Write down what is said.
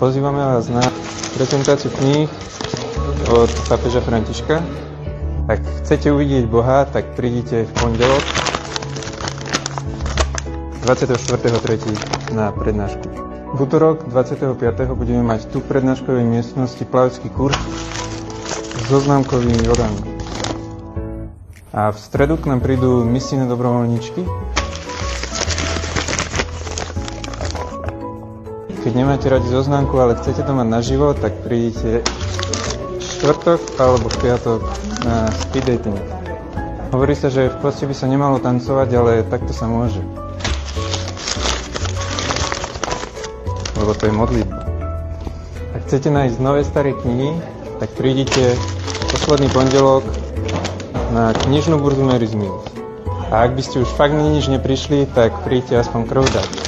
Pozývame vás na prezentáciu kníh od pápeža Františka. Ak chcete uvidieť Boha, tak prídite v pondelok 24.3. na prednášku. V útorok 25. budeme mať tu v prednáškovej miestnosti plavecký kurz s zoznámkovými vodami. A v stredu k nám prídu misijné dobrovoľníčky. Keď nemáte radi zoznámku, ale chcete to mať naživo, tak prídite štvrtok alebo v piatok na speed dating. Hovorí sa, že v poste by sa nemalo tancovať, ale takto sa môže. Lebo to je modlitba. Ak chcete nájsť nové staré knihy, tak prídite posledný pondelok na knižnú burzu Mary's Mills. A ak by ste už fakt nič neprišli, tak príďte aspoň krv dať.